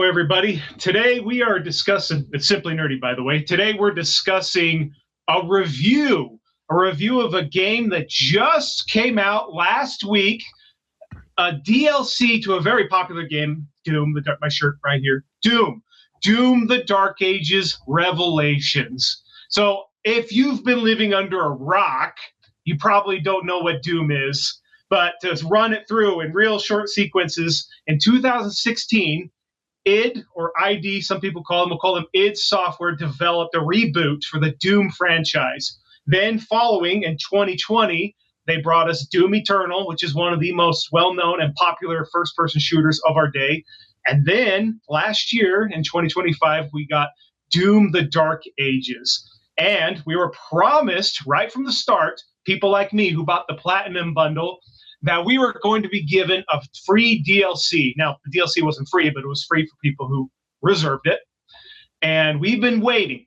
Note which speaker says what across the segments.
Speaker 1: everybody. Today we are discussing, it's Simply Nerdy, by the way. Today we're discussing a review of a game that just came out last week, a DLC to a very popular game, Doom, my shirt right here, Doom, the Dark Ages Revelations. So if you've been living under a rock, you probably don't know what Doom is, but to run it through in real short sequences, in 2016, id, or ID, some people call them, we'll call them id Software, developed a reboot for the Doom franchise. Then following in 2020, they brought us Doom Eternal, which is one of the most well-known and popular first-person shooters of our day. And then last year in 2025, we got Doom the Dark Ages. And we were promised right from the start, people like me who bought the Platinum Bundle, that we were going to be given a free DLC. Now, the DLC wasn't free, but it was free for people who reserved it. And we've been waiting.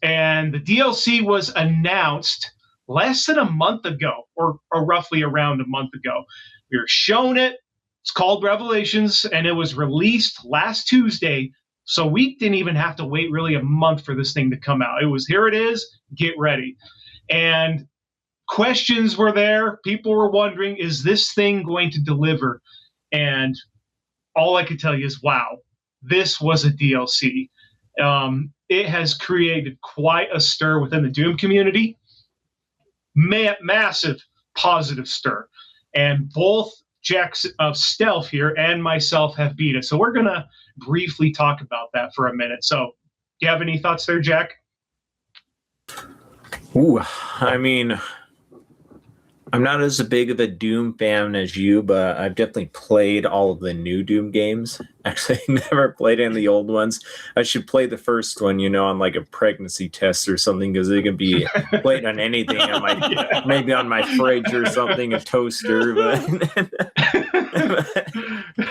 Speaker 1: And the DLC was announced less than a month ago, or roughly around a month ago. We were shown it. It's called Revelations, and it was released last Tuesday. So we didn't even have to wait really a month for this thing to come out. It was, here it is, get ready. And questions were there. People were wondering, is this thing going to deliver? And all I could tell you is, wow, this was a DLC. It has created quite a stir within the Doom community. Massive positive stir. And both Jacks of Stelf here and myself have beat it. So we're going to briefly talk about that for a minute. So do you have any thoughts there, Jack?
Speaker 2: Ooh, I mean, I'm not as big of a Doom fan as you, but I've definitely played all of the new Doom games. Actually, I never played any of the old ones. I should play the first one, on like a pregnancy test or something, because it can be played on anything, on my maybe on my fridge or something, a toaster. But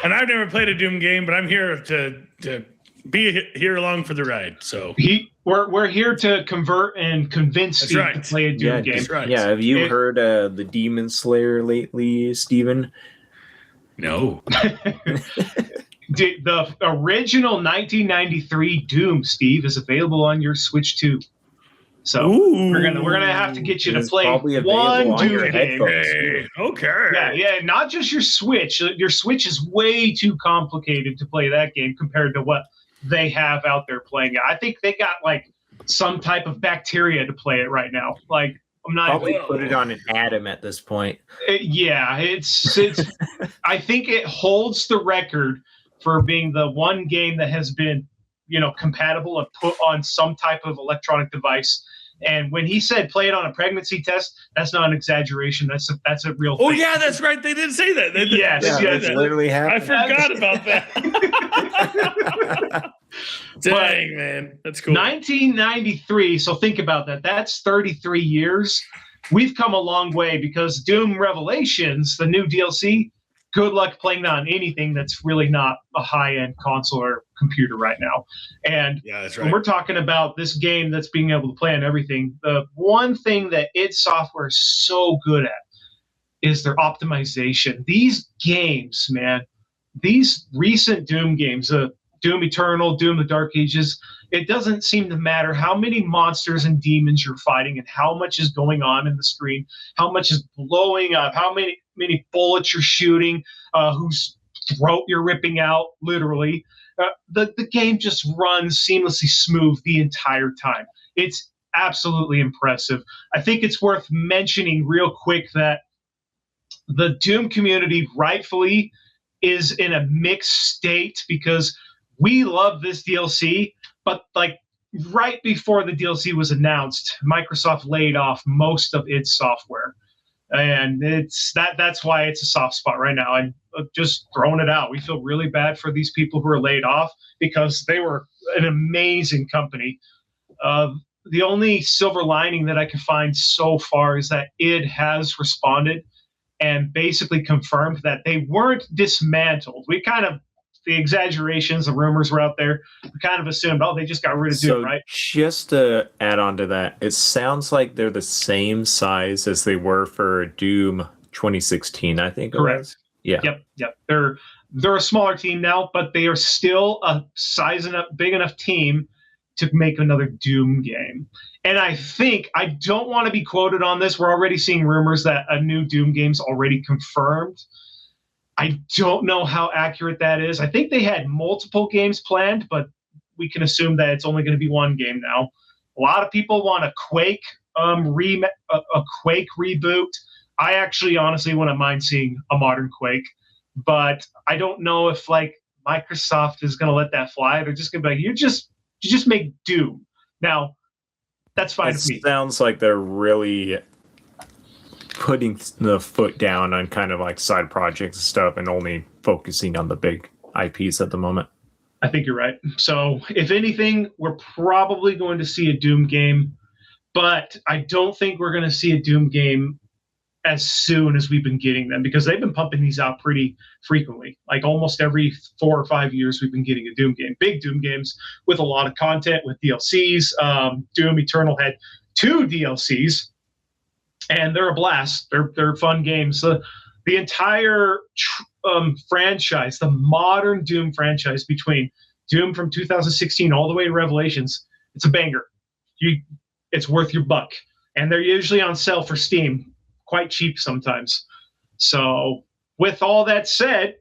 Speaker 3: and I've never played a Doom game, but I'm here to be here along for the ride. So
Speaker 1: we're here to convert and convince Steve to play a Doom game.
Speaker 3: That's right.
Speaker 2: Yeah, have you heard the Demon Slayer lately, Steven?
Speaker 3: No.
Speaker 1: The original 1993 Doom, Steve, is available on your Switch 2. So we're gonna have to get you to play one Doom game.
Speaker 3: Okay.
Speaker 1: Yeah, not just your Switch. Your Switch is way too complicated to play that game compared to what they have out there playing it. I think they got like some type of bacteria to play it right now. Like, I'm not
Speaker 2: probably put it on an atom at this point.
Speaker 1: It's I think it holds the record for being the one game that has been, compatible and put on some type of electronic device. And when he said play it on a pregnancy test, that's not an exaggeration. That's a real thing.
Speaker 3: Oh, yeah, that's right. They did say that.
Speaker 1: Yes,
Speaker 2: that's literally happened.
Speaker 3: I forgot about that. Dang, man. That's cool.
Speaker 1: 1993. So think about that. That's 33 years. We've come a long way because Doom Revelations, the new DLC, good luck playing that on anything that's really not a high-end console or computer right now. And
Speaker 3: that's right.
Speaker 1: When we're talking about this game that's being able to play on everything, the one thing that id Software is so good at is their optimization. These games, man, these recent Doom games, Doom Eternal, Doom the Dark Ages, it doesn't seem to matter how many monsters and demons you're fighting and how much is going on in the screen, how much is blowing up, how many bullets you're shooting, whose throat you're ripping out, literally. The game just runs seamlessly smooth the entire time. It's absolutely impressive. I think it's worth mentioning real quick that the Doom community rightfully is in a mixed state because we love this DLC, but like right before the DLC was announced, Microsoft laid off most of its software. And that's why it's a soft spot right now. And just throwing it out, we feel really bad for these people who are laid off because they were an amazing company. The only silver lining that I can find so far is that id has responded and basically confirmed that they weren't dismantled. We kind of, the exaggerations, the rumors were out there. We kind of assumed, they just got rid of Doom, right?
Speaker 2: Just to add on to that, it sounds like they're the same size as they were for Doom 2016, I think.
Speaker 1: Correct.
Speaker 2: Yeah.
Speaker 1: Yep. They're They're a smaller team now, but they are still a big enough team to make another Doom game. And I don't want to be quoted on this. We're already seeing rumors that a new Doom game's already confirmed. I don't know how accurate that is. I think they had multiple games planned, but we can assume that it's only going to be one game now. A lot of people want a Quake a Quake reboot. I actually honestly wouldn't mind seeing a modern Quake, but I don't know if like Microsoft is going to let that fly. They're just going to be like, you just make Doom. Now, that's fine with me.
Speaker 2: Sounds like they're really putting the foot down on kind of like side projects and stuff and only focusing on the big IPs at the moment.
Speaker 1: I think you're right. So if anything, we're probably going to see a Doom game, but I don't think we're going to see a Doom game as soon as we've been getting them, because they've been pumping these out pretty frequently. Like almost every 4 or 5 years, we've been getting a Doom game, big Doom games with a lot of content, with DLCs. Doom Eternal had 2 DLCs, and they're a blast. They're fun games. The entire franchise, the modern Doom franchise, between Doom from 2016 all the way to Revelations, it's a banger. It's worth your buck. And they're usually on sale for Steam, quite cheap sometimes. So with all that said,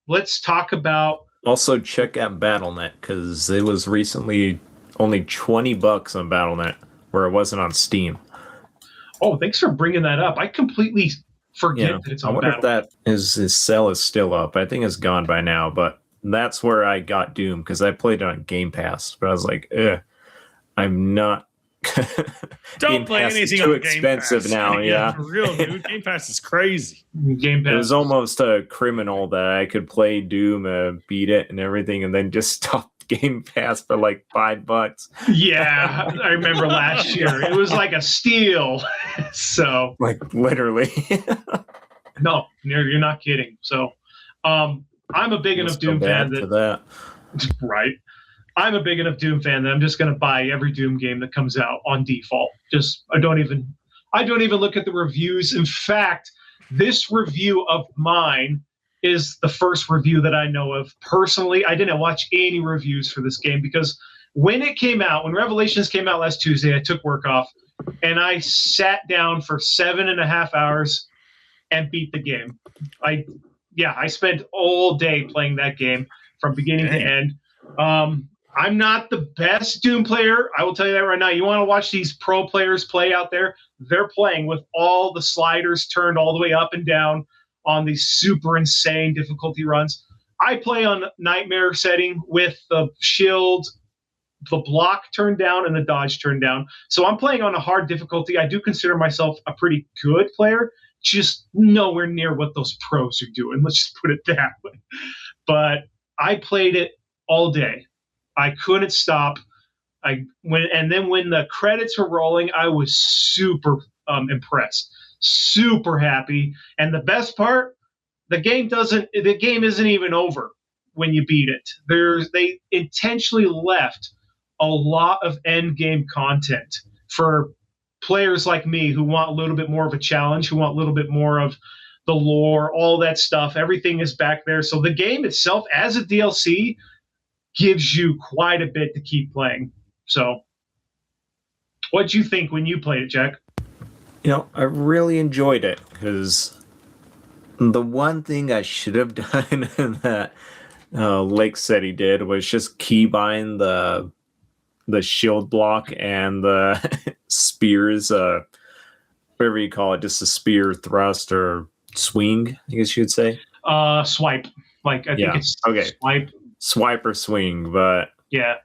Speaker 1: let's talk about...
Speaker 2: Also check out Battle.net, because it was recently only $20 on Battle.net, where it wasn't on Steam.
Speaker 1: Oh, thanks for bringing that up. I completely forget that it's on
Speaker 2: Battle.net. I wonder
Speaker 1: Battle.
Speaker 2: if his sale is still up. I think it's gone by now, but that's where I got Doom, because I played it on Game Pass. But I was like, I'm not...
Speaker 3: Don't play anything
Speaker 2: too
Speaker 3: on Game
Speaker 2: expensive
Speaker 3: Pass.
Speaker 2: now. Yeah,
Speaker 3: for real, dude. Game Pass is crazy.
Speaker 1: Game Pass.
Speaker 2: It was almost criminal that I could play Doom, beat it, and everything, and then just stop Game Pass for like $5.
Speaker 1: Yeah, I remember last year. It was like a steal. So,
Speaker 2: like literally.
Speaker 1: No, you're not kidding. So, I'm a big enough Doom fan
Speaker 2: that.
Speaker 1: Right. I'm a big enough Doom fan that I'm just going to buy every Doom game that comes out on default. I don't even look at the reviews. In fact, this review of mine is the first review that I know of. Personally, I didn't watch any reviews for this game, because when Revelations came out last Tuesday, I took work off and I sat down for 7.5 hours and beat the game. I spent all day playing that game from beginning to end. I'm not the best Doom player. I will tell you that right now. You want to watch these pro players play out there? They're playing with all the sliders turned all the way up and down on these super insane difficulty runs. I play on Nightmare setting with the shield, the block turned down, and the dodge turned down. So I'm playing on a hard difficulty. I do consider myself a pretty good player, just nowhere near what those pros are doing. Let's just put it that way. But I played it all day. I couldn't stop. When the credits were rolling, I was super impressed, super happy. And the best part, the game isn't even over when you beat it. They intentionally left a lot of end game content for players like me who want a little bit more of a challenge, who want a little bit more of the lore, all that stuff. Everything is back there. So the game itself, as a DLC, gives you quite a bit to keep playing. So what'd you think when you played it, Jack?
Speaker 2: I really enjoyed it, because the one thing I should have done that Lake said he did was just keybind the shield block and the spears, whatever you call it, just a spear thrust or swing, I guess you'd say.
Speaker 1: Swipe. Like, I think it's
Speaker 2: okay. Swipe or swing, but
Speaker 1: yeah,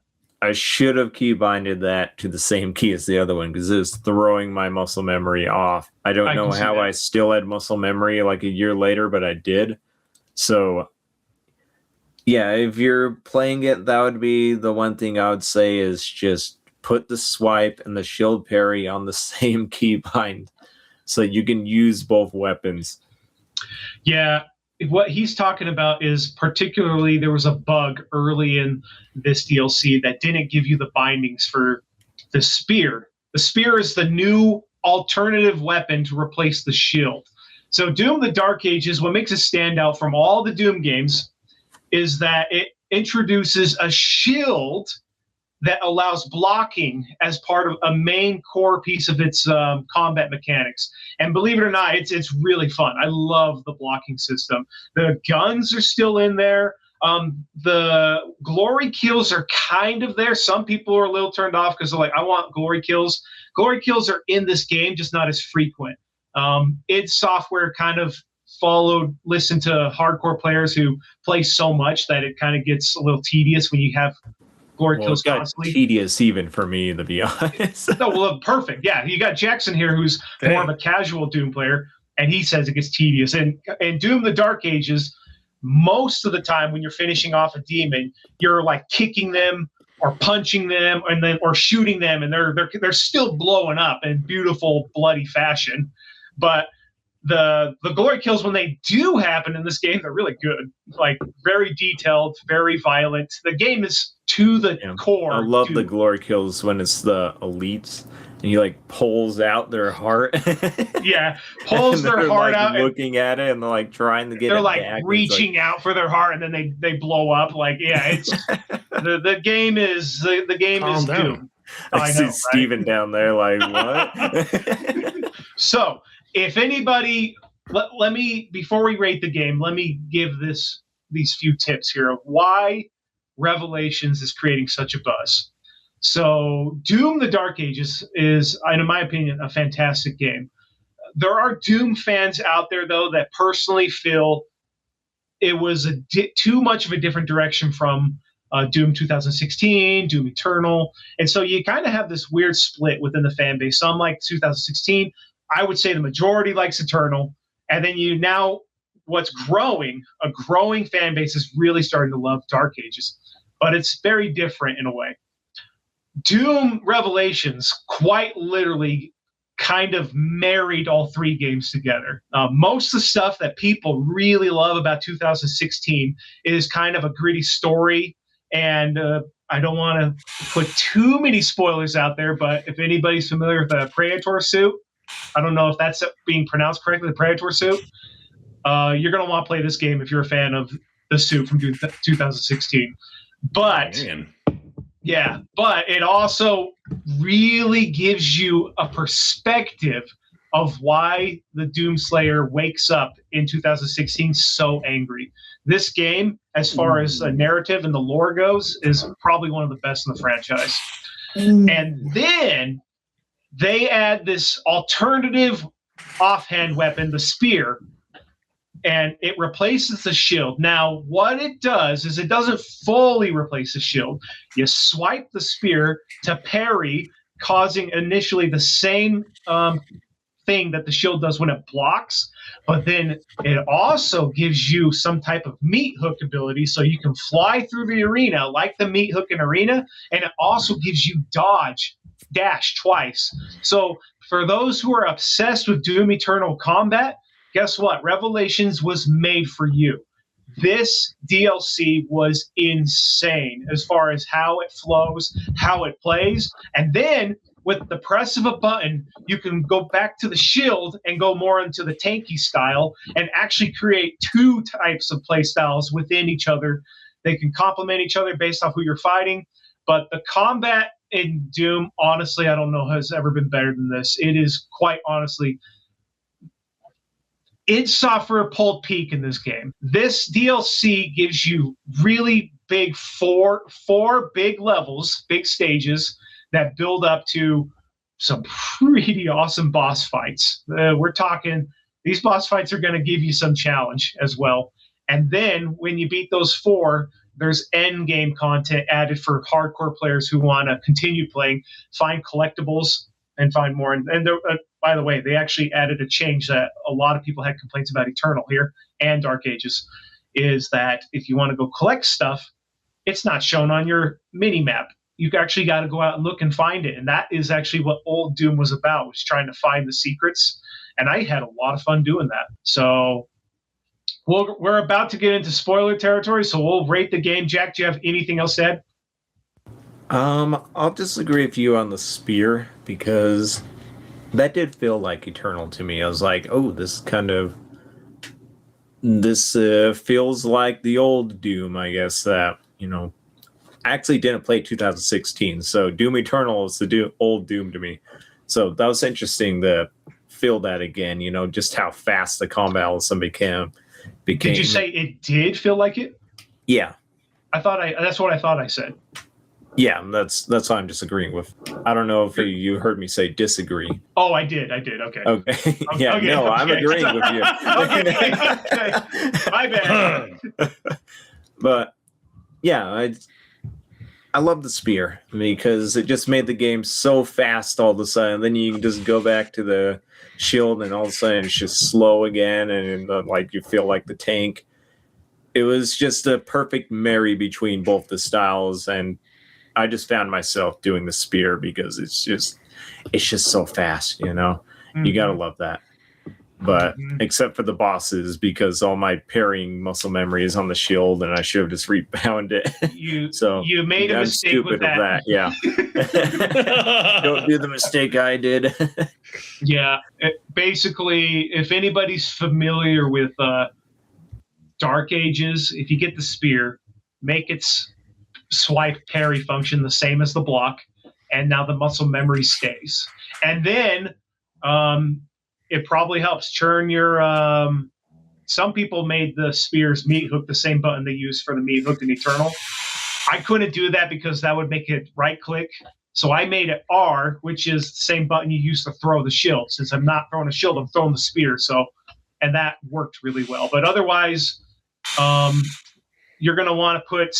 Speaker 2: I should have keybinded that to the same key as the other one, because it was throwing my muscle memory off. I don't know how I still had muscle memory like a year later, but I did. So yeah, if you're playing it, that would be the one thing I would say, is just put the swipe and the shield parry on the same keybind so you can use both weapons.
Speaker 1: Yeah. What he's talking about is, particularly, there was a bug early in this DLC that didn't give you the bindings for the spear. The spear is the new alternative weapon to replace the shield. So Doom: The Dark Ages, what makes it stand out from all the Doom games, is that it introduces a shield that allows blocking as part of a main core piece of its combat mechanics. And believe it or not, it's really fun. I love the blocking system. The guns are still in there. The glory kills are kind of there. Some people are a little turned off because they're like, I want glory kills. Glory kills are in this game, just not as frequent. Id Software kind of listened to hardcore players who play so much that it kind of gets a little tedious when you have glory kills constantly.
Speaker 2: Tedious even for me, to be honest.
Speaker 1: No, well, perfect. Yeah, you got Jackson here, who's more of a casual Doom player, and he says it gets tedious. And Doom: The Dark Ages, most of the time when you're finishing off a demon, you're like kicking them or punching them, and then or shooting them, and they're still blowing up in beautiful bloody fashion. But the glory kills, when they do happen in this game, they're really good. Like very detailed, very violent. The game is to the core.
Speaker 2: I love the glory kills when it's the elites and he like pulls out their heart.
Speaker 1: Yeah, pulls their heart out,
Speaker 2: looking at it, and they're like trying to get.
Speaker 1: They're
Speaker 2: it
Speaker 1: like
Speaker 2: back.
Speaker 1: reaching out for their heart, and then they blow up. Like, yeah, it's the game is the game
Speaker 3: Calm
Speaker 1: is
Speaker 3: down.
Speaker 1: Doom.
Speaker 2: I see Steven down there like, what?
Speaker 1: So if anybody, let me, before we rate the game, let me give these few tips here of why Revelations is creating such a buzz. So Doom: The Dark Ages is, in my opinion, a fantastic game. There are Doom fans out there, though, that personally feel it was too much of a different direction from Doom 2016, Doom Eternal. And so you kind of have this weird split within the fan base. Some like 2016. I would say the majority likes Eternal. And then what's growing, a growing fan base is really starting to love Dark Ages. But it's very different in a way. Doom Revelations quite literally kind of married all three games together. Most of the stuff that people really love about 2016 is kind of a gritty story. And I don't want to put too many spoilers out there, but if anybody's familiar with the Praetor suit, I don't know if that's being pronounced correctly, the Praetor suit, you're going to want to play this game if you're a fan of the suit from 2016. But yeah, but it also really gives you a perspective of why the Doomslayer wakes up in 2016 so angry. This game, as far as a narrative and the lore goes, is probably one of the best in the franchise. And then they add this alternative offhand weapon, the spear, and it replaces the shield. Now, what it does is it doesn't fully replace the shield. You swipe the spear to parry, causing initially the same thing that the shield does when it blocks, but then it also gives you some type of meat hook ability, so you can fly through the arena like the meat hook in Arena, and it also gives you dash twice. So for those who are obsessed with Doom Eternal combat, guess what? Revelations was made for you. This DLC was insane as far as how it flows, how it plays, and then with the press of a button, you can go back to the shield and go more into the tanky style and actually create two types of play styles within each other. They can complement each other based off who you're fighting, but the combat in Doom, honestly, I don't know has ever been better than this. It is quite honestly, id Software pulled peak in this game. This DLC gives you really big four big levels, big stages that build up to some pretty awesome boss fights. We're talking, these boss fights are going to give you some challenge as well. And then when you beat those four, there's end game content added for hardcore players who want to continue playing, find collectibles, and find more. And by the way, they actually added a change that a lot of people had complaints about Eternal here and Dark Ages, is that if you want to go collect stuff, it's not shown on your mini map. You actually got to go out and look and find it. And that is actually what old Doom was about, was trying to find the secrets. And I had a lot of fun doing that. So we're about to get into spoiler territory, so we'll rate the game. Jack, do you have anything else to add?
Speaker 2: I'll disagree with you on the spear, because that did feel like Eternal to me. I was like, oh, this kind of this feels like the old Doom, I guess, that, I actually didn't play 2016, so Doom Eternal is the old Doom to me. So that was interesting to feel that again, just how fast the combat all of a sudden became.
Speaker 1: Did you say it did feel like it?
Speaker 2: Yeah.
Speaker 1: That's what I thought I said.
Speaker 2: Yeah, that's what I'm disagreeing with. I don't know if you heard me say disagree.
Speaker 1: Oh, I did. Okay.
Speaker 2: Okay. Yeah, okay, no, okay. I'm agreeing with you.
Speaker 1: okay. My bad.
Speaker 2: But yeah, I love the spear because it just made the game so fast all of a sudden. Then you can just go back to the shield and all of a sudden it's just slow again, and like you feel like the tank. It was just a perfect marry between both the styles, and I just found myself doing the spear because it's just so fast, Mm-hmm. You gotta love that. But except for the bosses, because all my parrying muscle memory is on the shield, and I should have just rebound it.
Speaker 1: You made a mistake with that.
Speaker 2: Yeah. Don't do the mistake I did.
Speaker 1: Yeah. Basically, if anybody's familiar with Dark Ages, if you get the spear, make its swipe parry function the same as the block, and now the muscle memory stays. And then it probably helps churn your some people made the spear's meat hook the same button they use for the meat hook in Eternal. I couldn't do that because that would make it right click, so I made it R, which is the same button you use to throw the shield. Since I'm not throwing a shield, I'm throwing the spear, and that worked really well. But otherwise, you're going to want to put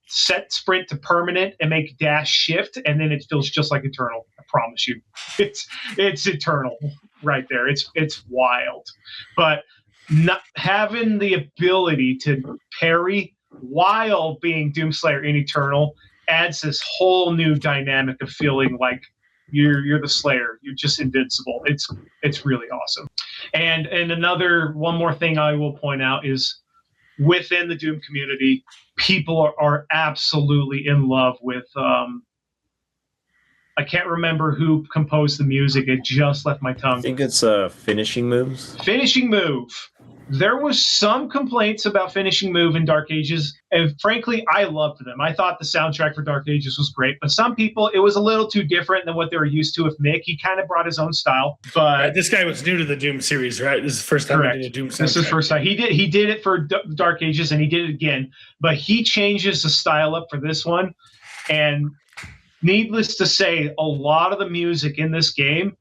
Speaker 1: set sprint to permanent and make dash shift, and then it feels just like Eternal. I promise you, it's Eternal right there. It's wild, but not having the ability to parry while being Doomslayer in Eternal adds this whole new dynamic of feeling like you're the Slayer. You're just invincible. It's really awesome. And one more thing I will point out is, within the Doom community, people are absolutely in love with I can't remember who composed the music. It just left my tongue.
Speaker 2: I think it's Finishing Moves.
Speaker 1: Finishing Move. There was some complaints about Finishing Move in Dark Ages, and frankly, I loved them. I thought the soundtrack for Dark Ages was great, but some people, it was a little too different than what they were used to with Mick. He kind of brought his own style. But
Speaker 3: this guy was new to the Doom series, right? This is the first time he did a Doom soundtrack.
Speaker 1: This is the first time. He did it for Dark Ages, and he did it again, but he changes the style up for this one. And needless to say, a lot of the music in this game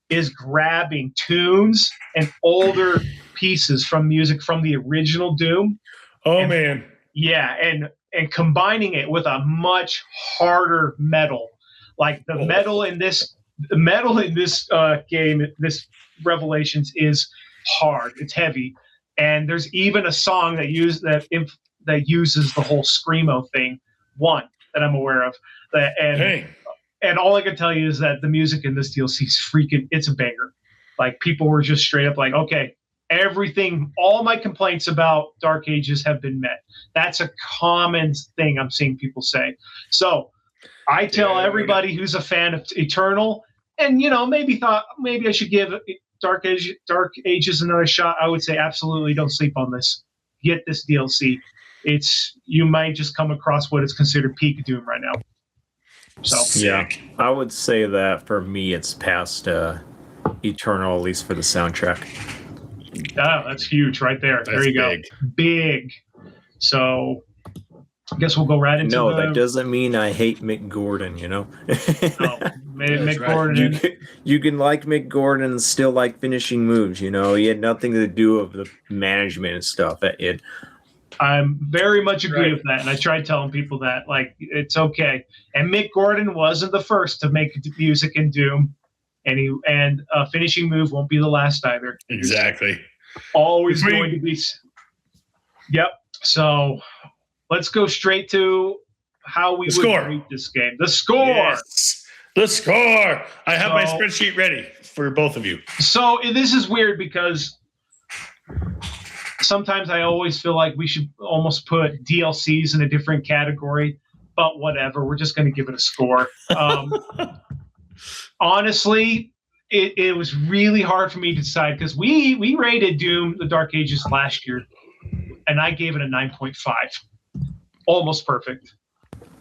Speaker 1: is grabbing tunes and older pieces from music from the original Doom.
Speaker 3: Man.
Speaker 1: Yeah, and combining it with a much harder metal. Like the metal in this game, this Revelations, is hard. It's heavy. And there's even a song that uses the whole screamo thing, one that I'm aware of. And all I can tell you is that the music in this DLC is it's a banger. Like, people were just straight up like, okay, all my complaints about Dark Ages have been met. That's a common thing I'm seeing people say. So I tell everybody who's a fan of Eternal, and maybe I should give Dark Ages another shot, I would say absolutely don't sleep on this. Get this DLC. You might just come across what is considered peak Doom right now. So
Speaker 2: yeah, I would say that for me it's past Eternal, at least for the soundtrack.
Speaker 1: Oh, that's huge right there. There you go. Big. So I guess we'll go right into
Speaker 2: that doesn't mean I hate Mick Gordon,
Speaker 1: Mick Gordon.
Speaker 2: You can like Mick Gordon and still like Finishing Moves, He had nothing to do with the management and stuff.
Speaker 1: I very much agree with that, and I tried telling people that, like, it's okay. And Mick Gordon wasn't the first to make music in Doom, and Finishing Move won't be the last either.
Speaker 3: Exactly.
Speaker 1: Always going to be. Yep. So let's go straight to how we would rate this game. The score.
Speaker 3: Yes. The score. I have my spreadsheet ready for both of you.
Speaker 1: So this is weird because sometimes I always feel like we should almost put DLCs in a different category, but whatever. We're just going to give it a score. Honestly, it was really hard for me to decide because we rated Doom: The Dark Ages last year, and I gave it a 9.5, almost perfect.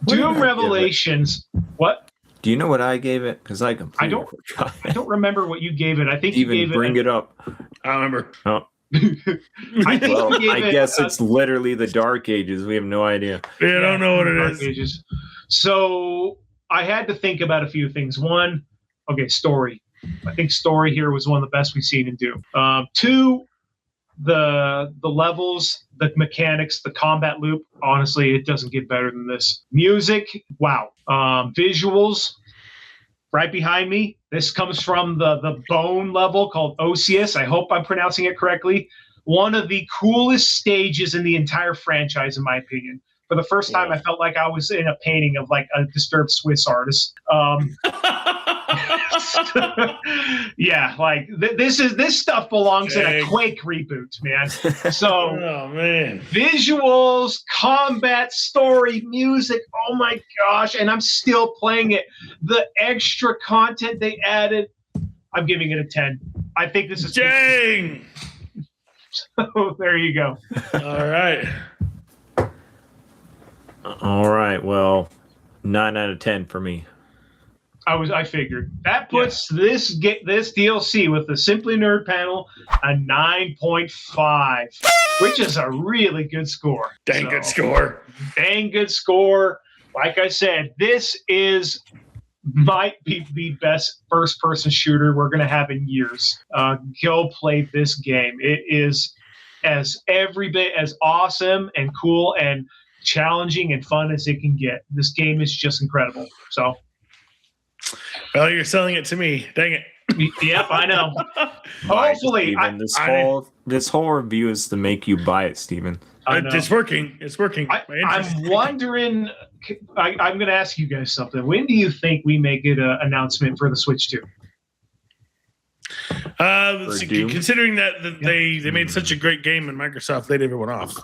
Speaker 1: Doom Revelations. What?
Speaker 2: Do you know what I gave it? Because I completely forgot.
Speaker 1: I don't remember what you gave it. I think you gave
Speaker 2: bring it up.
Speaker 3: I remember.
Speaker 2: Oh.
Speaker 1: I
Speaker 2: guess it's literally the Dark Ages. We have no idea.
Speaker 3: I don't know what it is.
Speaker 1: Ages. So I had to think about a few things. One, okay, story. I think story here was one of the best we've seen in Doom. Two, the levels, the mechanics, the combat loop. Honestly, it doesn't get better than this. Music, wow. Visuals, right behind me. This comes from the bone level called Osius. I hope I'm pronouncing it correctly. One of the coolest stages in the entire franchise, in my opinion. For the first time, I felt like I was in a painting of like a disturbed Swiss artist. Yeah, like this stuff belongs in a Quake reboot, man. So,
Speaker 3: oh man,
Speaker 1: visuals, combat, story, music. Oh my gosh! And I'm still playing it. The extra content they added, I'm giving it a 10. I think this is
Speaker 3: dang.
Speaker 1: So there you go.
Speaker 2: All right. Well, 9 out of 10 for me.
Speaker 1: I figured that puts this DLC with the Simply Nerd panel a 9.5, which is a really good score.
Speaker 3: Good score.
Speaker 1: Dang good score. Like I said, this might be the best first-person shooter we're going to have in years. Go play this game. It is every bit as awesome and cool and challenging and fun as it can get. This game is just incredible. So.
Speaker 3: Well, you're selling it to me. Dang it.
Speaker 1: Yep, I know. Hopefully.
Speaker 2: This whole review is to make you buy it, Steven.
Speaker 3: It's working. It's working.
Speaker 1: I'm wondering, I'm going to ask you guys something. When do you think we may get an announcement for the Switch 2?
Speaker 3: Considering that they made such a great game and Microsoft laid everyone off,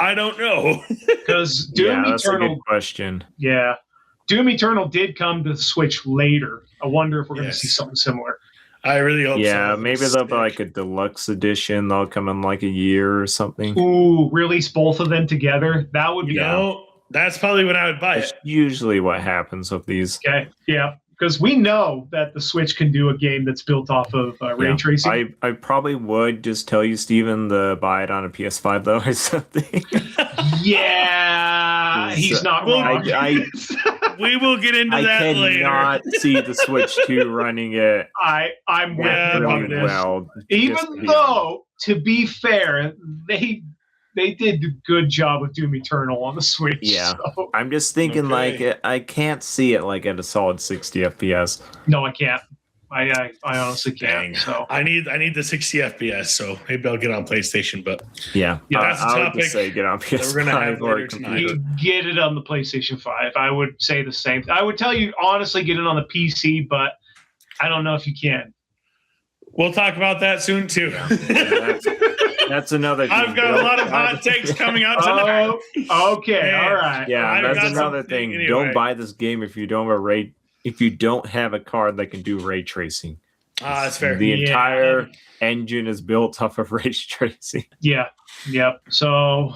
Speaker 3: I don't know.
Speaker 1: Because Doom
Speaker 2: that's
Speaker 1: Eternal,
Speaker 2: a good question.
Speaker 1: Yeah, Doom Eternal did come to the Switch later. I wonder if we're going to see something similar.
Speaker 3: I really hope so.
Speaker 2: Yeah, maybe they'll be like a deluxe edition. They'll come in like a year or something.
Speaker 1: Ooh, release both of them together. That would be.
Speaker 3: That's probably when I would buy it.
Speaker 2: Usually what happens with these.
Speaker 1: Okay, yeah. Because we know that the Switch can do a game that's built off of ray tracing.
Speaker 2: I probably would just tell you, Steven, to buy it on a PS5 though or something.
Speaker 1: Yeah, he's not wrong.
Speaker 3: We will get into that later.
Speaker 2: I cannot see the Switch 2 running it.
Speaker 1: I'm with you on this.
Speaker 2: Well,
Speaker 1: even though, to be fair, they did a good job with Doom Eternal on the Switch.
Speaker 2: Yeah,
Speaker 1: so.
Speaker 2: I'm just thinking I can't see it like at a solid 60 FPS.
Speaker 1: No, I can't. I honestly can't. So
Speaker 3: I need the 60 FPS. So maybe I'll get on PlayStation. But
Speaker 2: yeah,
Speaker 3: that's a
Speaker 2: I
Speaker 3: topic.
Speaker 2: would just say get on PS5
Speaker 3: we're gonna have
Speaker 2: or
Speaker 3: later
Speaker 2: computer.
Speaker 1: Get it on the PlayStation 5. I would say the same. I would tell you honestly, get it on the PC, but I don't know if you can.
Speaker 3: We'll talk about that soon too.
Speaker 2: That's another thing.
Speaker 3: I've got a lot of hot takes coming out tonight.
Speaker 1: Okay, all right.
Speaker 2: Yeah, that's another thing.
Speaker 3: Anyway.
Speaker 2: Don't buy this game if you don't have a card that can do ray tracing.
Speaker 3: That's fair.
Speaker 2: The entire engine is built off of ray tracing.
Speaker 1: Yeah. Yep. So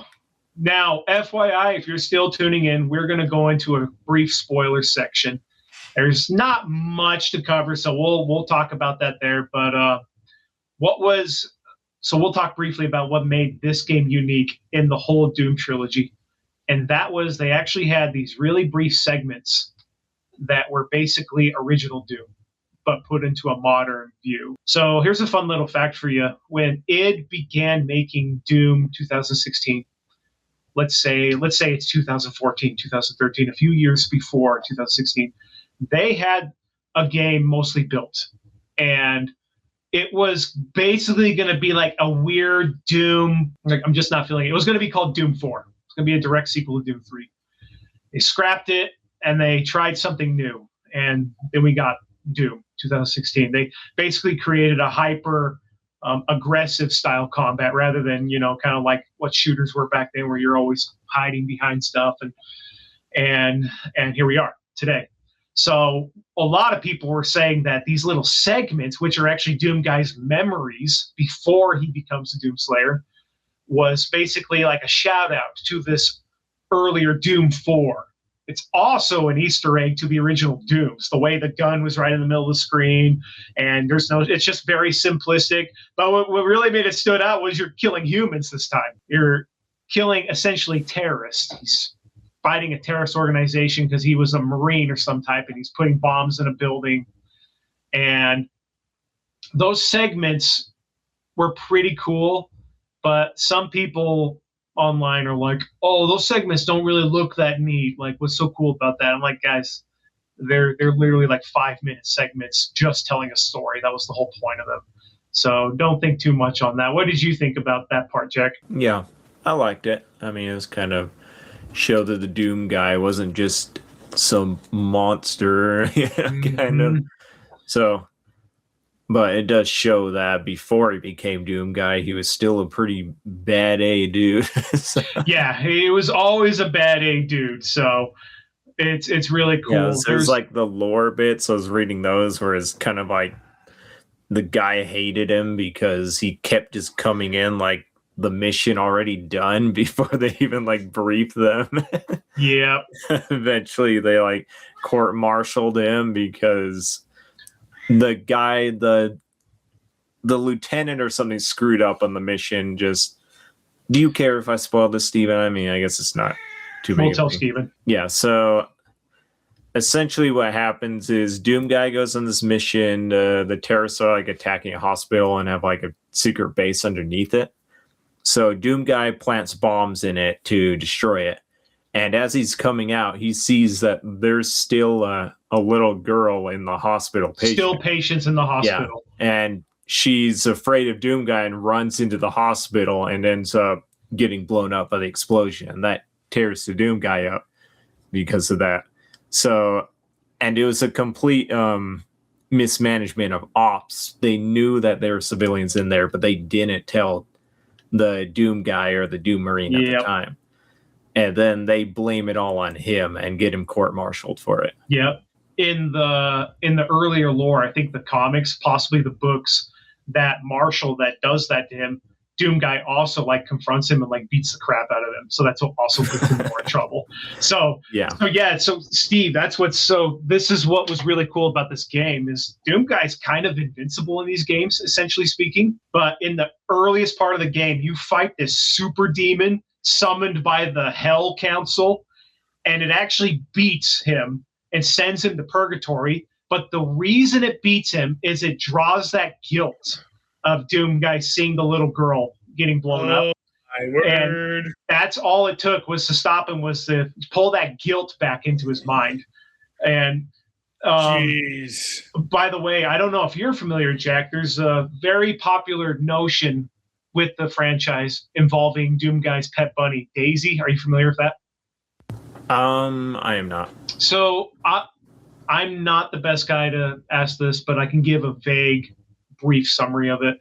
Speaker 1: now, FYI, if you're still tuning in, we're going to go into a brief spoiler section. There's not much to cover, so we'll talk about that there. But we'll talk briefly about what made this game unique in the whole Doom trilogy. And that was they actually had these really brief segments that were basically original Doom, but put into a modern view. So here's a fun little fact for you. When id began making Doom 2016, let's say it's 2014, 2013, a few years before 2016, they had a game mostly built. And it was basically going to be like a weird Doom. Like, I'm just not feeling it. It was going to be called Doom 4. It's going to be a direct sequel to Doom 3. They scrapped it and they tried something new. And then we got Doom 2016. They basically created a hyper aggressive style combat rather than, kind of like what shooters were back then where you're always hiding behind stuff. And here we are today. So a lot of people were saying that these little segments, which are actually Doom Guy's memories before he becomes a Doom Slayer, was basically like a shout out to this earlier Doom 4. It's also an Easter egg to the original Dooms. The way the gun was right in the middle of the screen, and it's just very simplistic. But what really made it stood out was you're killing humans this time. You're killing essentially terrorists. He's fighting a terrorist organization because he was a Marine or some type, and he's putting bombs in a building. And those segments were pretty cool, but some people online are like, oh, those segments don't really look that neat. Like, what's so cool about that? I'm like, guys, they're literally like 5-minute segments just telling a story. That was the whole point of them. So don't think too much on that. What did you think about that part, Jack?
Speaker 2: Yeah, I liked it. I mean, it was kind of show that the Doom guy wasn't just some monster, kind of. So, but it does show that before he became Doom guy, he was still a pretty bad A dude. So,
Speaker 1: yeah, he was always a bad A dude. So it's really cool.
Speaker 2: Yeah, there's like the lore bits. I was reading those where it's kind of like the guy hated him because he kept just coming in like the mission already done before they even like briefed them.
Speaker 1: Yeah.
Speaker 2: Eventually they like court-martialed him because the guy, the lieutenant or something screwed up on the mission. Just, do you care if I spoil this, Steven? I mean, I guess it's not too big.
Speaker 1: We'll tell Steven.
Speaker 2: Yeah, so essentially what happens is Doom guy goes on this mission. The terrorists are like attacking a hospital and have like a secret base underneath it. So Doom guy plants bombs in it to destroy it. And as he's coming out, he sees that there's still a little girl in the hospital.
Speaker 1: Still patients in the hospital.
Speaker 2: Yeah. And she's afraid of Doom guy and runs into the hospital and ends up getting blown up by the explosion. And that tears the Doom guy up because of that. So, and it was a complete mismanagement of ops. They knew that there were civilians in there, but they didn't tell the Doom guy or the Doom Marine at the time. And then they blame it all on him and get him court-martialed for it.
Speaker 1: Yep. In the earlier lore, I think the comics, possibly the books, that Marshall that does that to him, Doom guy also like confronts him and like beats the crap out of him. So that's also puts him more in trouble. So Steve, this is what was really cool about this game is Doom guy's kind of invincible in these games, essentially speaking. But in the earliest part of the game, you fight this super demon summoned by the Hell Council, and it actually beats him and sends him to purgatory. But the reason it beats him is it draws that guilt of Doom guy seeing the little girl getting blown up.
Speaker 3: My word.
Speaker 1: And that's all it took was to stop him, was to pull that guilt back into his mind. And
Speaker 3: jeez.
Speaker 1: By the way, I don't know if you're familiar, Jack, there's a very popular notion with the franchise involving Doom guy's pet bunny, Daisy. Are you familiar with that?
Speaker 2: I am not.
Speaker 1: So I'm not the best guy to ask this, but I can give a vague, brief summary of it.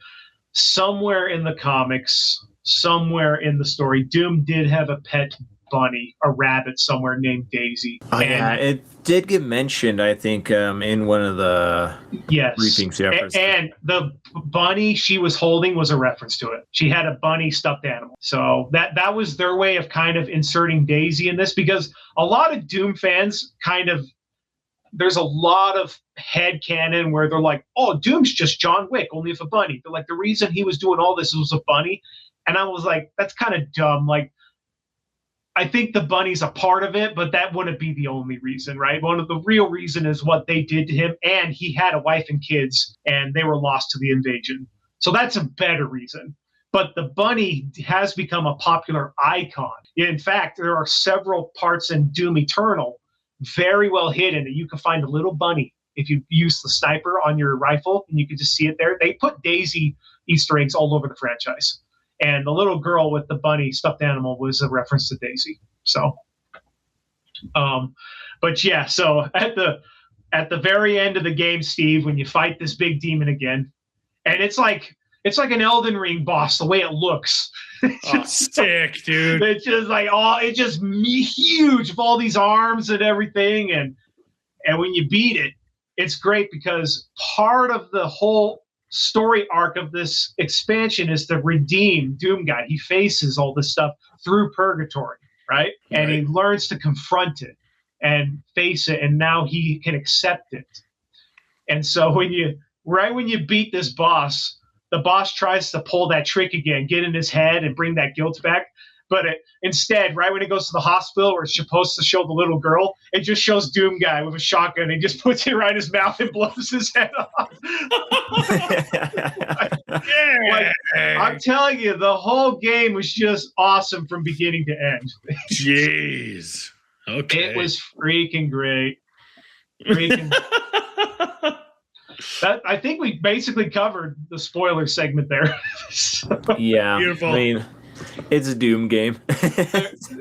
Speaker 1: Somewhere in the comics, somewhere in the story, Doom did have a pet bunny, a rabbit somewhere named Daisy.
Speaker 2: Oh, yeah, it did get mentioned, I think, in one of the briefings. Yeah,
Speaker 1: and the bunny she was holding was a reference to it. She had a bunny stuffed animal. So that was their way of kind of inserting Daisy in this, because a lot of Doom fans there's a lot of headcanon where they're like, oh, Doom's just John Wick, only with a bunny. They're like, the reason he was doing all this was a bunny. And I was like, that's kind of dumb. Like, I think the bunny's a part of it, but that wouldn't be the only reason, right? One of the real reason is what they did to him, and he had a wife and kids, and they were lost to the invasion. So that's a better reason. But the bunny has become a popular icon. In fact, there are several parts in Doom Eternal very well hidden that you can find a little bunny if you use the sniper on your rifle, and you can just see it there. They put Daisy Easter eggs all over the franchise. And the little girl with the bunny stuffed animal was a reference to Daisy. So, but yeah, so at the very end of the game, Steve, when you fight this big demon again, and it's like an Elden Ring boss, the way it looks.
Speaker 3: Sick, dude.
Speaker 1: It's just like, it's just huge with all these arms and everything. And when you beat it, it's great because part of the whole story arc of this expansion is to redeem Doom Guy. He faces all this stuff through purgatory, right? And he learns to confront it and face it, and now he can accept it. And so when you beat this boss, the boss tries to pull that trick again, get in his head and bring that guilt back. But instead, right when it goes to the hospital where it's supposed to show the little girl, it just shows Doom Guy with a shotgun and just puts it right in his mouth and blows his head off. I'm telling you, the whole game was just awesome from beginning to end.
Speaker 3: Jeez. Okay.
Speaker 1: It was freaking great. I think we basically covered the spoiler segment there.
Speaker 2: Yeah.
Speaker 3: Beautiful.
Speaker 2: I mean, it's a Doom game.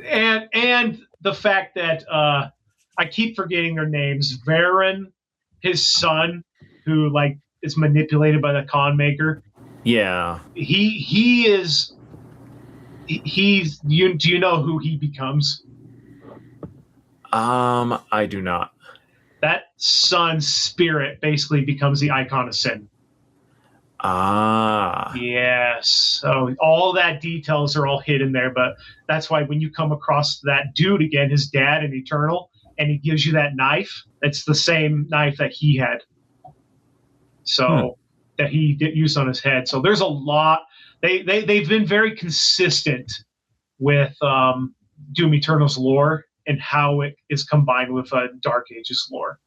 Speaker 1: and the fact that I keep forgetting their names. Varen, his son, who is manipulated by the con maker.
Speaker 2: Yeah.
Speaker 1: Do you know who he becomes?
Speaker 2: I do not.
Speaker 1: That son's spirit basically becomes the icon of sin. Yes. So all that details are all hidden there, but that's why when you come across that dude again, his dad in Eternal, and he gives you that knife, it's the same knife that he had. So that he did use on his head. So there's a lot. They've been very consistent with Doom Eternal's lore and how it is combined with Dark Ages lore.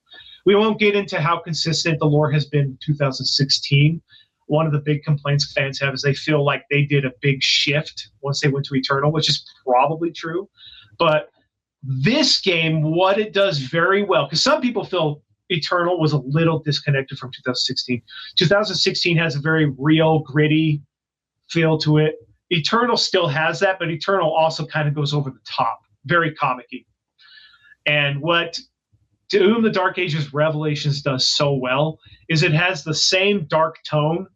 Speaker 1: We won't get into how consistent the lore has been in 2016. One of the big complaints fans have is they feel like they did a big shift once they went to Eternal, which is probably true. But this game, what it does very well, because some people feel Eternal was a little disconnected from 2016. 2016 has a very real, gritty feel to it. Eternal still has that, but Eternal also kind of goes over the top, very comic-y. And what Doom the Dark Ages Revelations does so well is it has the same dark tone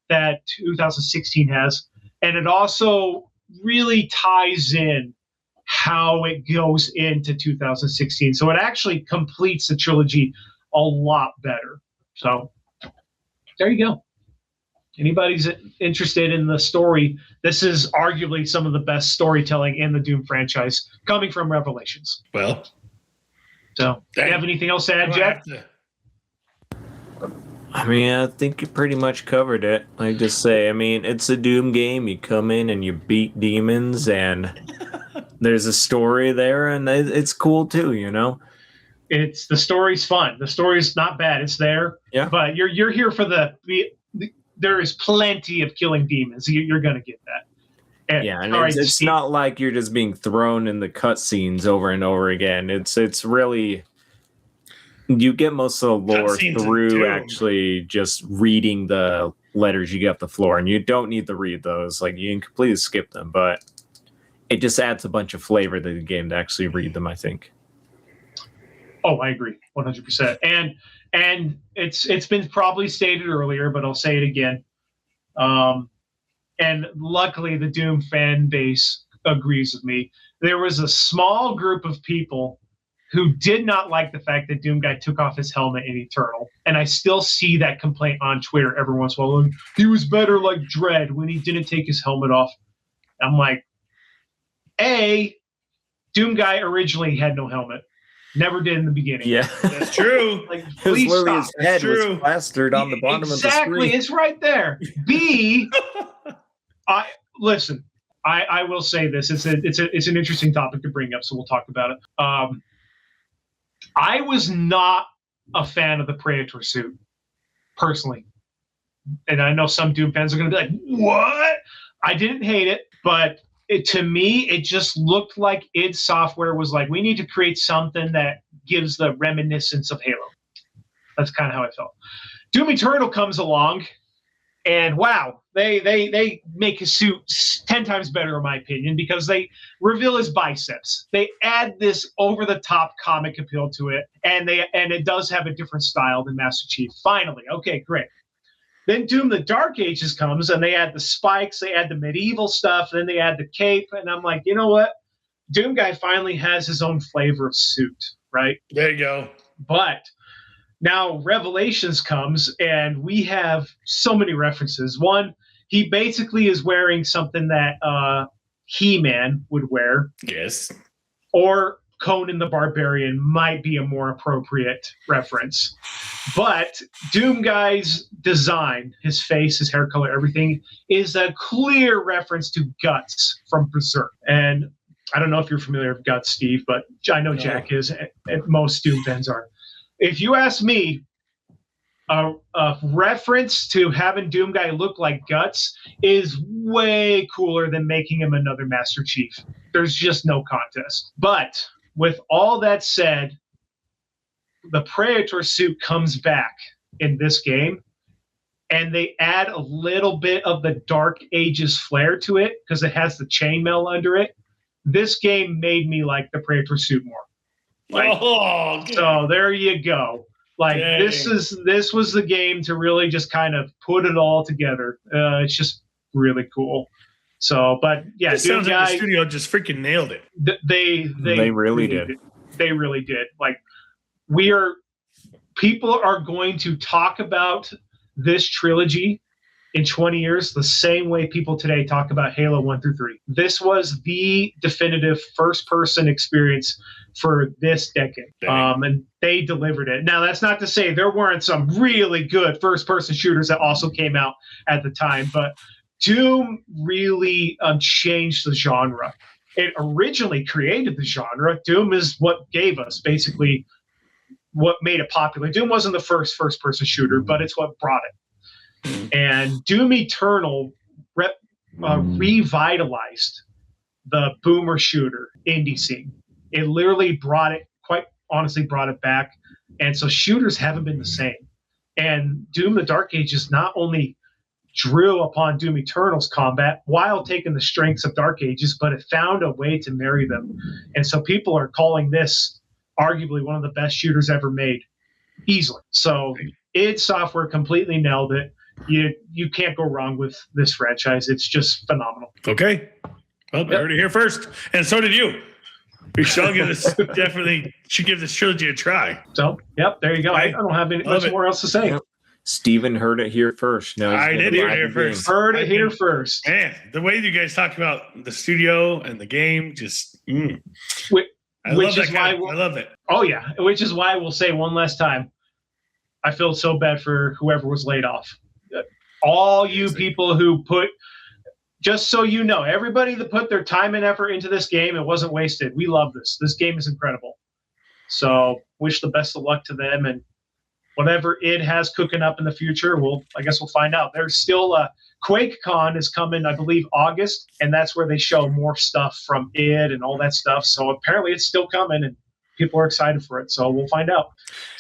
Speaker 1: that 2016 has, and it also really ties in how it goes into 2016. So it actually completes the trilogy a lot better. So there you go. Anybody's interested in the story, this is arguably some of the best storytelling in the Doom franchise coming from Revelations.
Speaker 3: Well,
Speaker 1: so do you have anything else to add, Jeff?
Speaker 2: I mean, I think you pretty much covered it. Like just say, I mean, it's a Doom game. You come in and you beat demons, and there's a story there, and it's cool too, you know?
Speaker 1: The story's fun. The story's not bad. It's there.
Speaker 2: Yeah.
Speaker 1: But you're here for there is plenty of killing demons. You're going to get that. And,
Speaker 2: yeah, and it's not like you're just being thrown in the cutscenes over and over again. It's really, you get most of the lore through actually just reading the letters you get off the floor, and you don't need to read those. Like, you can completely skip them, but it just adds a bunch of flavor to the game to actually read them, I think.
Speaker 1: Oh, I agree, 100%. And it's been probably stated earlier, but I'll say it again. And luckily, the Doom fan base agrees with me. There was a small group of people who did not like the fact that Doom Guy took off his helmet in Eternal. And I still see that complaint on Twitter every once in a while. He was better like Dredd when he didn't take his helmet off. I'm like, Doom Guy originally had no helmet. Never did in the beginning.
Speaker 2: Yeah,
Speaker 3: that's true.
Speaker 2: Like, please stop. His head was plastered on the bottom of the screen.
Speaker 1: Exactly, it's right there. B, I will say this. It's an interesting topic to bring up, so we'll talk about it. I was not a fan of the Praetor suit, personally. And I know some Doom fans are going to be like, what? I didn't hate it, but to me, it just looked like id Software was like, we need to create something that gives the reminiscence of Halo. That's kind of how I felt. Doom Eternal comes along, and wow, they make his suit 10 times better, in my opinion, because they reveal his biceps. They add this over-the-top comic appeal to it, and it does have a different style than Master Chief. Finally, okay, great. Then Doom the Dark Ages comes, and they add the spikes, they add the medieval stuff, then they add the cape, and I'm like, you know what? Doom Guy finally has his own flavor of suit, right?
Speaker 3: There you go.
Speaker 1: But now Revelations comes, and we have so many references. One, he basically is wearing something that He-Man would wear.
Speaker 3: Yes.
Speaker 1: Or Conan the Barbarian might be a more appropriate reference. But Doom Guy's design, his face, his hair color, everything, is a clear reference to Guts from Berserk. And I don't know if you're familiar with Guts, Steve, but I know Jack is, and most Doom fans are. If you ask me, a reference to having Doom Guy look like Guts is way cooler than making him another Master Chief. There's just no contest. But with all that said, the Praetor suit comes back in this game, and they add a little bit of the Dark Ages flair to it because it has the chainmail under it. This game made me like the Praetor suit more. So there you go. This was the game to really just kind of put it all together. It's just really cool. So, but yeah,
Speaker 3: it sounds like the studio just freaking nailed it.
Speaker 2: They really did.
Speaker 1: They really did. People are going to talk about this trilogy in 20 years the same way people today talk about Halo 1 through 3. This was the definitive first-person experience for this decade. And they delivered it. Now, that's not to say there weren't some really good first-person shooters that also came out at the time, but Doom really changed the genre. It originally created the genre. Doom is what gave us basically what made it popular. Doom wasn't the first-person shooter, but it's what brought it. And Doom Eternal revitalized the boomer shooter indie scene. It literally quite honestly brought it back. And so shooters haven't been the same. And Doom the Dark Ages not only drew upon Doom Eternal's combat while taking the strengths of Dark Ages, but it found a way to marry them. And so people are calling this arguably one of the best shooters ever made, easily. So id Software completely nailed it. You can't go wrong with this franchise. It's just phenomenal.
Speaker 3: Okay. Well, I heard it here first. And so did you. We shall give this should give this trilogy a try.
Speaker 1: So, yep, there you go. I don't have much more else to say. Yep.
Speaker 2: Steven heard it here first. No,
Speaker 3: I did hear it here first.
Speaker 1: Heard it here first.
Speaker 3: Man, the way you guys talk about the studio and the game, just I love it.
Speaker 1: Oh yeah, which is why we'll say one last time. I feel so bad for whoever was laid off. All you people who just so you know, everybody that put their time and effort into this game, it wasn't wasted. We love this. This game is incredible. So wish the best of luck to them, and whatever it has cooking up in the future, I guess we'll find out. There's still QuakeCon is coming, I believe, August, and that's where they show more stuff from id and all that stuff. So apparently it's still coming, and people are excited for it. So we'll find out.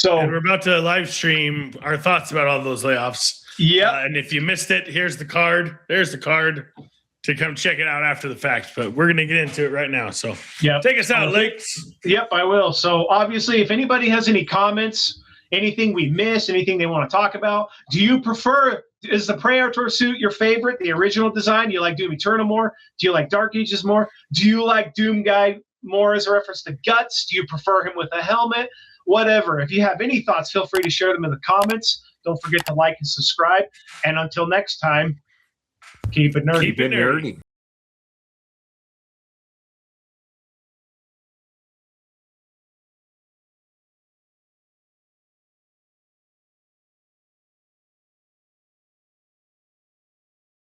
Speaker 1: And
Speaker 3: we're about to live stream our thoughts about all those layoffs.
Speaker 1: Yeah.
Speaker 3: And if you missed it, here's the card. There's the card to come check it out after the fact. But we're going to get into it right now. So take us out, Lakez.
Speaker 1: Yep, I will. So obviously, if anybody has any comments, anything we missed, anything they want to talk about, is the Praetor suit your favorite, the original design? Do you like Doom Eternal more? Do you like Dark Ages more? Do you like Doom Guy more as a reference to Guts? Do you prefer him with a helmet? Whatever. If you have any thoughts, feel free to share them in the comments. Don't forget to like and subscribe. And until next time, keep it nerdy.
Speaker 2: Keep it nerdy.